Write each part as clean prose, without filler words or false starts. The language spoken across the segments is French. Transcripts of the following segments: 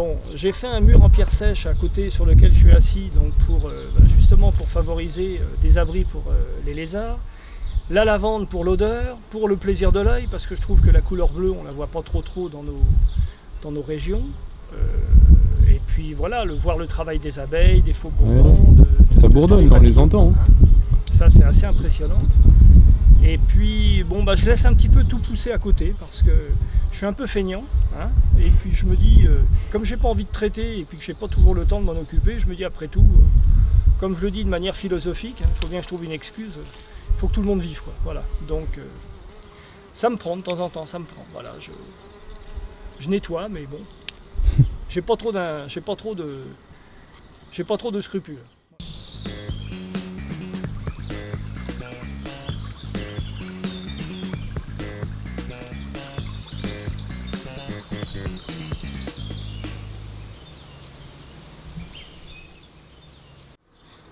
Bon, j'ai fait un mur en pierre sèche à côté sur lequel je suis assis, donc justement pour favoriser des abris pour les lézards. La lavande pour l'odeur, pour le plaisir de l'œil, parce que je trouve que la couleur bleue, on ne la voit pas trop dans nos régions. Et puis voilà, voir le travail des abeilles, des faux bourdons. Ça bourdonne, on les entend. Hein. Ça, c'est assez impressionnant. Et puis, bon, je laisse un petit peu tout pousser à côté, parce que je suis un peu feignant. Hein. Et puis je me dis, comme j'ai pas envie de traiter, et puis que j'ai pas toujours le temps de m'en occuper, je me dis après tout, comme je le dis de manière philosophique, il faut bien que je trouve une excuse. Il faut que tout le monde vive, quoi. Voilà. Donc, ça me prend de temps en temps, ça me prend. Voilà, je nettoie, mais bon, j'ai pas trop de scrupules.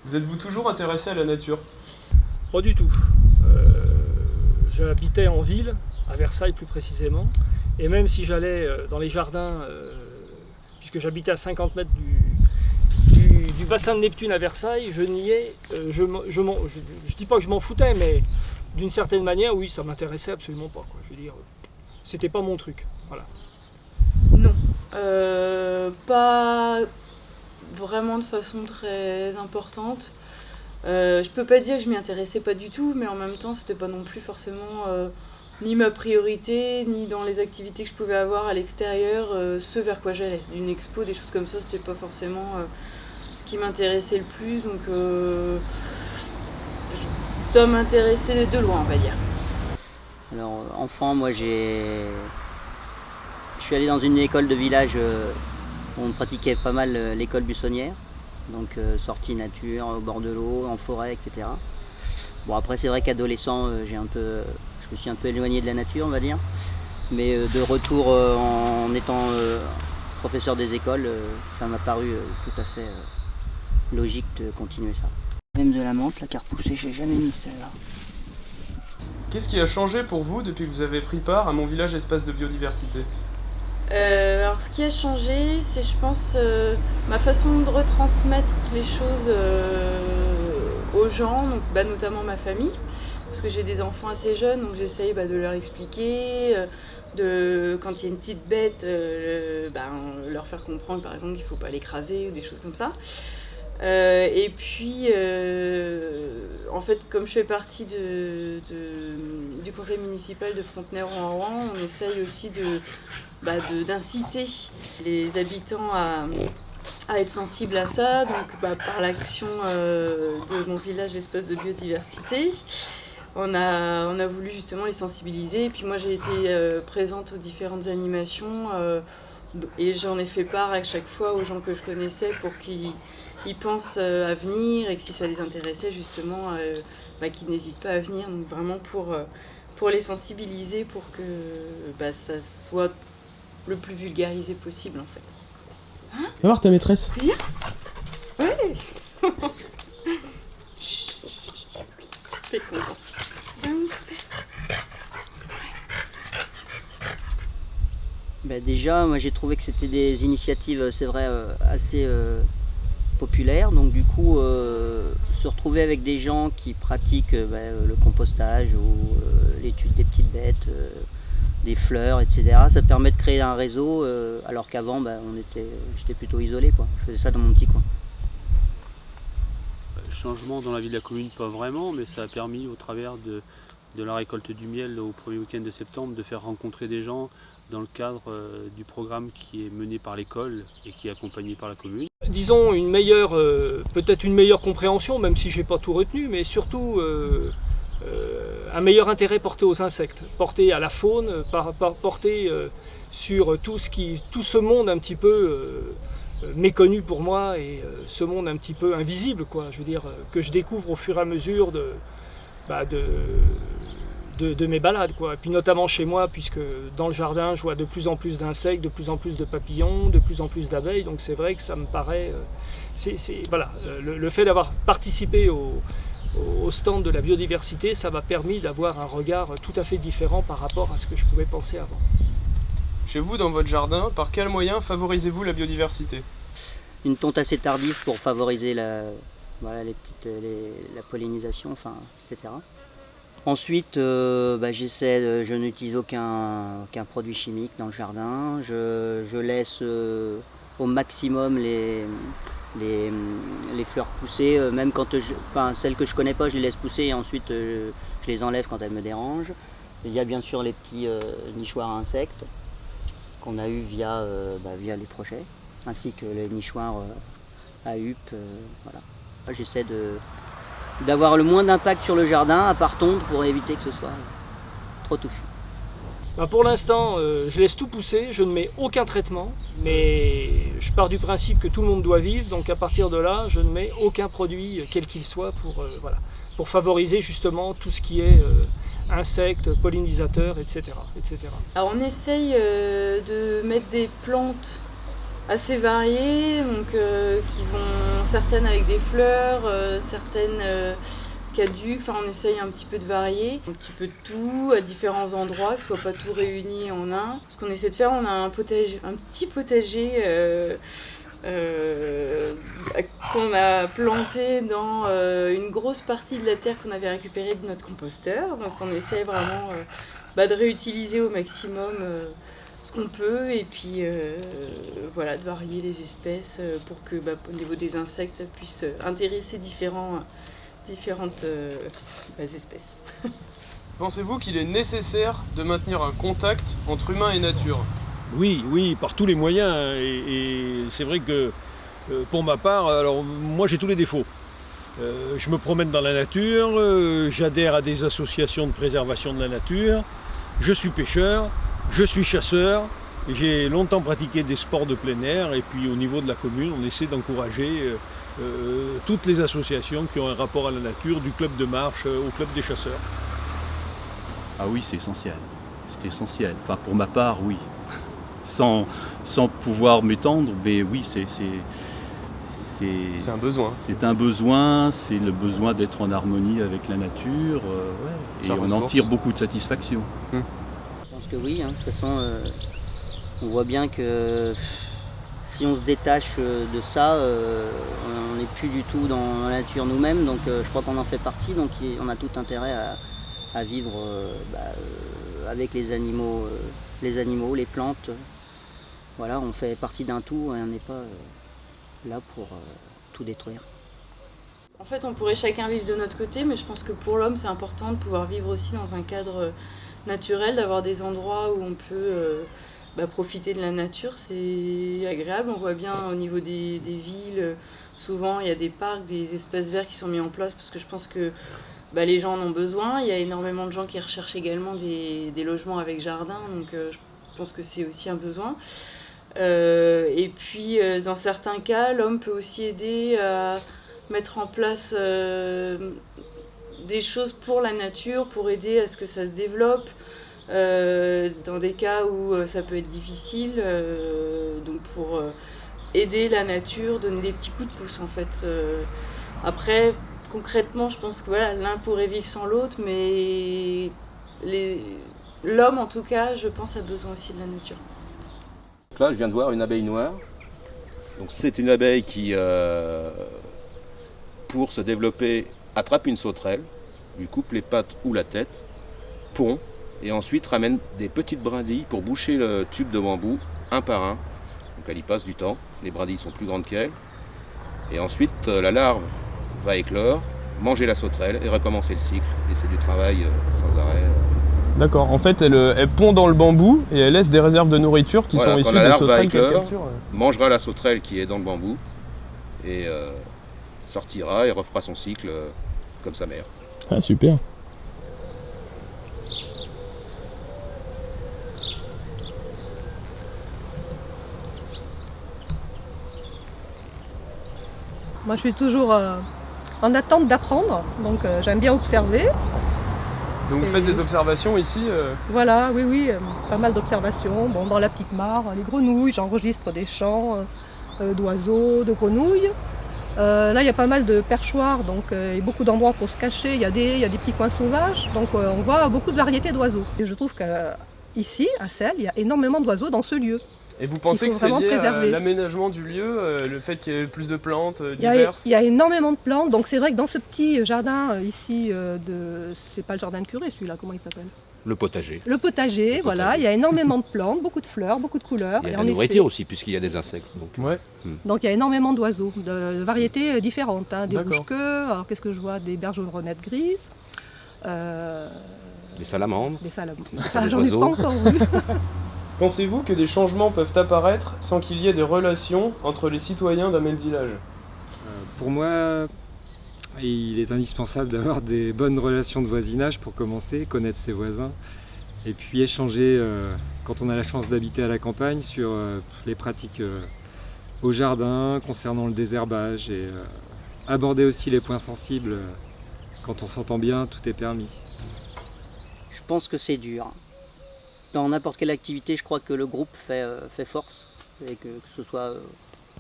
Vous êtes-vous toujours intéressé à la nature? Pas du tout. J'habitais en ville, à Versailles plus précisément, et même si j'allais dans les jardins, puisque j'habitais à 50 mètres du bassin de Neptune à Versailles, je niais, je dis pas que je m'en foutais, mais d'une certaine manière, oui, ça m'intéressait absolument pas, quoi. Je veux dire, c'était pas mon truc, voilà. Non, pas vraiment de façon très importante. Je peux pas dire que je m'y intéressais pas du tout, mais en même temps c'était pas non plus forcément ni ma priorité, ni dans les activités que je pouvais avoir à l'extérieur, ce vers quoi j'allais. Une expo, des choses comme ça, c'était pas forcément ce qui m'intéressait le plus, donc ça m'intéressait de loin, on va dire. Alors enfant, moi je suis allé dans une école de village où on pratiquait pas mal l'école buissonnière. Donc sortie nature, au bord de l'eau, en forêt, etc. Bon après c'est vrai qu'adolescent, je me suis un peu éloigné de la nature, on va dire. Mais de retour en étant professeur des écoles, ça m'a paru tout à fait logique de continuer ça. Même de la menthe, la carte poussée, j'ai jamais mis celle-là. Qu'est-ce qui a changé pour vous depuis que vous avez pris part à Mon Village Espace de Biodiversité? Alors ce qui a changé, c'est je pense ma façon de retransmettre les choses aux gens, donc, notamment ma famille, parce que j'ai des enfants assez jeunes, donc j'essaye de leur expliquer, quand il y a une petite bête, leur faire comprendre par exemple qu'il ne faut pas l'écraser ou des choses comme ça. Et puis, en fait, comme je fais partie du conseil municipal de Frontenay-Rohan, on essaye aussi d'inciter les habitants à être sensibles à ça, donc par l'action de Mon Village Espace de Biodiversité. On a voulu justement les sensibiliser, et puis moi j'ai été présente aux différentes animations, et j'en ai fait part à chaque fois aux gens que je connaissais pour qu'ils pensent à venir, et que si ça les intéressait justement, qu'ils n'hésitent pas à venir, donc vraiment pour les sensibiliser, pour que ça soit le plus vulgarisé possible en fait. Hein? Va voir ta maîtresse. C'est bien? Ouais. T'es content. Déjà, moi j'ai trouvé que c'était des initiatives, c'est vrai, assez populaires. Donc du coup, se retrouver avec des gens qui pratiquent le compostage ou l'étude des petites bêtes, des fleurs, etc. Ça permet de créer un réseau, alors qu'avant, j'étais plutôt isolé, quoi. Je faisais ça dans mon petit coin. Changement dans la vie de la commune, pas vraiment, mais ça a permis au travers de la récolte du miel au premier week-end de septembre de faire rencontrer des gens dans le cadre du programme qui est mené par l'école et qui est accompagné par la commune. Disons peut-être une meilleure compréhension, même si j'ai pas tout retenu, mais surtout un meilleur intérêt porté aux insectes, porté à la faune, porté sur tout ce monde un petit peu méconnu pour moi, et ce monde un petit peu invisible, quoi. Je veux dire, que je découvre au fur et à mesure de mes balades, quoi. Et puis notamment chez moi, puisque dans le jardin je vois de plus en plus d'insectes, de plus en plus de papillons, de plus en plus d'abeilles, donc c'est vrai que ça me paraît, voilà, le fait d'avoir participé au stand de la biodiversité, ça m'a permis d'avoir un regard tout à fait différent par rapport à ce que je pouvais penser avant. Chez vous, dans votre jardin, par quels moyens favorisez-vous la biodiversité? Une tonte assez tardive pour favoriser voilà, la pollinisation, enfin, etc. Ensuite, je n'utilise aucun produit chimique dans le jardin. Je laisse au maximum les fleurs pousser, même quand celles que je connais pas, je les laisse pousser et ensuite je les enlève quand elles me dérangent. Il y a bien sûr les petits nichoirs à insectes qu'on a eu via les projets, ainsi que les nichoirs à huppe. Voilà. J'essaie d'avoir le moins d'impact sur le jardin, à part tondre, pour éviter que ce soit trop touffu. Pour l'instant, je laisse tout pousser, je ne mets aucun traitement, mais je pars du principe que tout le monde doit vivre, donc à partir de là, je ne mets aucun produit, quel qu'il soit, pour favoriser justement tout ce qui est insectes, pollinisateurs, etc., etc. Alors on essaye de mettre des plantes assez variées, donc qui vont certaines avec des fleurs, certaines caduques, enfin on essaye un petit peu de varier, un petit peu de tout à différents endroits, que ce soit pas tout réuni en un. Ce qu'on essaie de faire, on a un petit potager qu'on a planté dans une grosse partie de la terre qu'on avait récupérée de notre composteur. Donc on essaie vraiment de réutiliser au maximum ce qu'on peut et puis voilà, de varier les espèces pour que au niveau des insectes ça puisse intéresser différentes espèces. Pensez-vous qu'il est nécessaire de maintenir un contact entre humain et nature? Oui, par tous les moyens. Et c'est vrai que pour ma part, alors moi j'ai tous les défauts. Je me promène dans la nature, j'adhère à des associations de préservation de la nature, je suis pêcheur, je suis chasseur, j'ai longtemps pratiqué des sports de plein air et puis au niveau de la commune, on essaie d'encourager toutes les associations qui ont un rapport à la nature, du club de marche au club des chasseurs. Ah oui, c'est essentiel. C'est essentiel. Enfin, pour ma part, oui. Sans pouvoir m'étendre, mais oui, c'est un besoin. C'est un besoin, c'est le besoin d'être en harmonie avec la nature, ouais. Et on en tire beaucoup de satisfaction. Je pense que oui, hein. De toute façon, on voit bien que si on se détache de ça, on n'est plus du tout dans la nature nous-mêmes, donc je crois qu'on en fait partie, donc on a tout intérêt à vivre avec les animaux, les plantes. Voilà, on fait partie d'un tout et on n'est pas là pour tout détruire. En fait, on pourrait chacun vivre de notre côté, mais je pense que pour l'homme, c'est important de pouvoir vivre aussi dans un cadre naturel, d'avoir des endroits où on peut profiter de la nature. C'est agréable, on voit bien au niveau des villes, souvent il y a des parcs, des espaces verts qui sont mis en place parce que je pense que les gens en ont besoin. Il y a énormément de gens qui recherchent également des logements avec jardin, donc je pense que c'est aussi un besoin. Et puis dans certains cas, l'homme peut aussi aider à mettre en place des choses pour la nature, pour aider à ce que ça se développe, dans des cas où ça peut être difficile, donc pour aider la nature, donner des petits coups de pouce en fait. Après, concrètement, je pense que voilà, l'un pourrait vivre sans l'autre, mais l'homme en tout cas, je pense, a besoin aussi de la nature. Là, je viens de voir une abeille noire. Donc c'est une abeille qui, pour se développer, attrape une sauterelle, lui coupe les pattes ou la tête, pond, et ensuite ramène des petites brindilles pour boucher le tube de bambou, un par un. Donc elle y passe du temps, les brindilles sont plus grandes qu'elle. Et ensuite, la larve va éclore, manger la sauterelle et recommencer le cycle. Et c'est du travail sans arrêt. D'accord, en fait elle pond dans le bambou et elle laisse des réserves de nourriture qui sont issues des sauterelles qu'elle capture. Mangera la sauterelle qui est dans le bambou et sortira et refera son cycle comme sa mère. Ah super. Moi je suis toujours en attente d'apprendre, donc j'aime bien observer. Donc vous faites des observations ici Voilà, oui, pas mal d'observations. Bon, dans la petite mare, les grenouilles, j'enregistre des chants d'oiseaux, de grenouilles. Là, il y a pas mal de perchoirs, donc il y a beaucoup d'endroits pour se cacher. Il y a des petits coins sauvages, donc on voit beaucoup de variétés d'oiseaux. Et je trouve qu'à ici, à Selles, il y a énormément d'oiseaux dans ce lieu. Et vous pensez que faut c'est vraiment lié à préserver. l'aménagement du lieu, le fait qu'il y ait plus de plantes Il y a diverses? énormément de plantes, donc c'est vrai que dans ce petit jardin ici, c'est pas le jardin de curé celui-là, comment il s'appelle? Le potager. Le potager, voilà, il y a énormément de plantes, beaucoup de fleurs, beaucoup de couleurs. Il y et a en la effet, nourriture aussi, puisqu'il y a des insectes. Donc, Ouais. donc il y a énormément d'oiseaux, de variétés différentes, hein, des D'accord. bouches-queues, alors qu'est-ce que je vois? Des bergeronnettes grises, des salamandres. des salamandres. Des Ça, j'en ai oiseaux. pas encore vu. Pensez-vous que des changements peuvent apparaître sans qu'il y ait des relations entre les citoyens d'un même village? Pour moi, il est indispensable d'avoir des bonnes relations de voisinage pour commencer, connaître ses voisins et puis échanger, quand on a la chance d'habiter à la campagne, sur les pratiques au jardin, concernant le désherbage et aborder aussi les points sensibles. Quand on s'entend bien, tout est permis. Je pense que c'est dur. Dans n'importe quelle activité, je crois que le groupe fait force, et que ce soit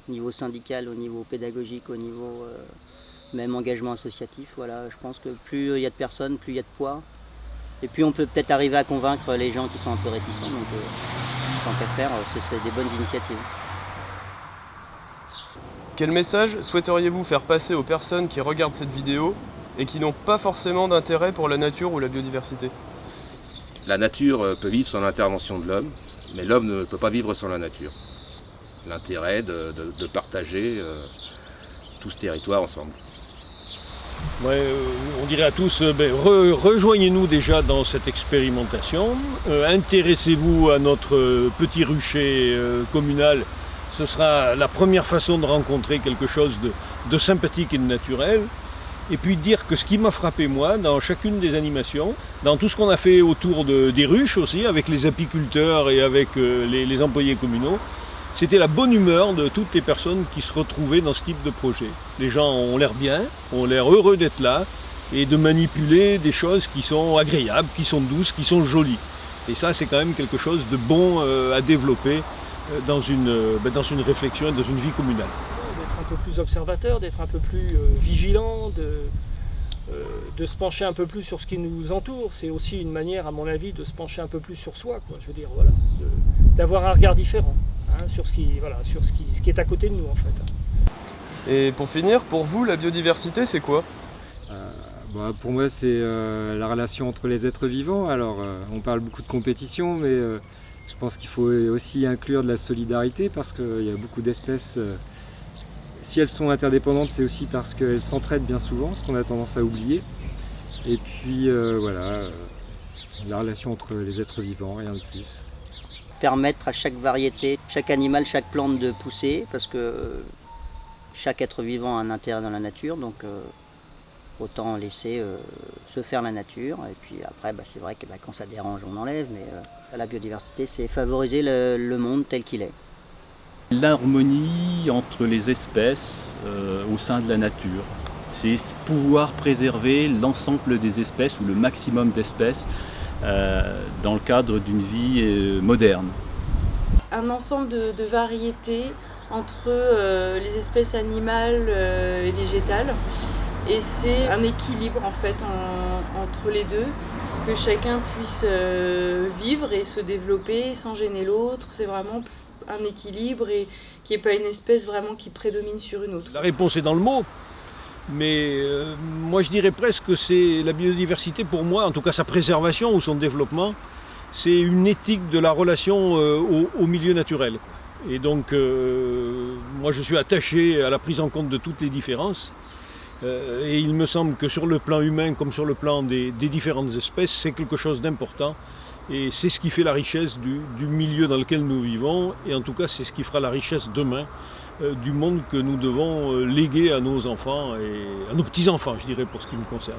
au niveau syndical, au niveau pédagogique, au niveau même engagement associatif. Voilà, je pense que plus il y a de personnes, plus il y a de poids. Et puis on peut peut-être arriver à convaincre les gens qui sont un peu réticents. Donc tant qu'à faire, c'est des bonnes initiatives. Quel message souhaiteriez-vous faire passer aux personnes qui regardent cette vidéo et qui n'ont pas forcément d'intérêt pour la nature ou la biodiversité? La nature peut vivre sans l'intervention de l'homme, mais l'homme ne peut pas vivre sans la nature. L'intérêt de partager tout ce territoire ensemble. Ouais, on dirait à tous, rejoignez-nous déjà dans cette expérimentation, intéressez-vous à notre petit rucher communal, ce sera la première façon de rencontrer quelque chose de sympathique et de naturel. Et puis dire que ce qui m'a frappé moi, dans chacune des animations, dans tout ce qu'on a fait autour des ruches aussi, avec les apiculteurs et avec les employés communaux, c'était la bonne humeur de toutes les personnes qui se retrouvaient dans ce type de projet. Les gens ont l'air bien, ont l'air heureux d'être là et de manipuler des choses qui sont agréables, qui sont douces, qui sont jolies. Et ça, c'est quand même quelque chose de bon à développer dans une réflexion et dans une vie communale. D'être un peu plus observateur, d'être un peu plus vigilant, de se pencher un peu plus sur ce qui nous entoure. C'est aussi une manière, à mon avis, de se pencher un peu plus sur soi, quoi. Je veux dire, voilà, d'avoir un regard différent, hein, sur ce qui est à côté de nous, en fait. Et pour finir, pour vous, la biodiversité, c'est quoi? Pour moi, c'est la relation entre les êtres vivants. Alors, on parle beaucoup de compétition, mais je pense qu'il faut aussi inclure de la solidarité parce qu'il y a beaucoup d'espèces. Si elles sont interdépendantes, c'est aussi parce qu'elles s'entraident bien souvent, ce qu'on a tendance à oublier. Et puis la relation entre les êtres vivants, rien de plus. Permettre à chaque variété, chaque animal, chaque plante de pousser, parce que chaque être vivant a un intérêt dans la nature, donc autant laisser se faire la nature. Et puis après, c'est vrai que quand ça dérange, on enlève, mais la biodiversité, c'est favoriser le monde tel qu'il est. L'harmonie entre les espèces au sein de la nature, c'est pouvoir préserver l'ensemble des espèces ou le maximum d'espèces dans le cadre d'une vie moderne. Un ensemble de variétés entre les espèces animales et végétales. Et c'est un équilibre en fait entre les deux, que chacun puisse vivre et se développer sans gêner l'autre. C'est vraiment un équilibre et qu'il n'y ait pas une espèce vraiment qui prédomine sur une autre. La réponse est dans le mot, mais moi je dirais presque que c'est la biodiversité pour moi, en tout cas sa préservation ou son développement, c'est une éthique de la relation au milieu naturel. Et donc moi je suis attaché à la prise en compte de toutes les différences. Et il me semble que sur le plan humain comme sur le plan des différentes espèces, c'est quelque chose d'important. Et c'est ce qui fait la richesse du milieu dans lequel nous vivons. Et en tout cas, c'est ce qui fera la richesse demain du monde que nous devons léguer à nos enfants et à nos petits-enfants, je dirais, pour ce qui me concerne.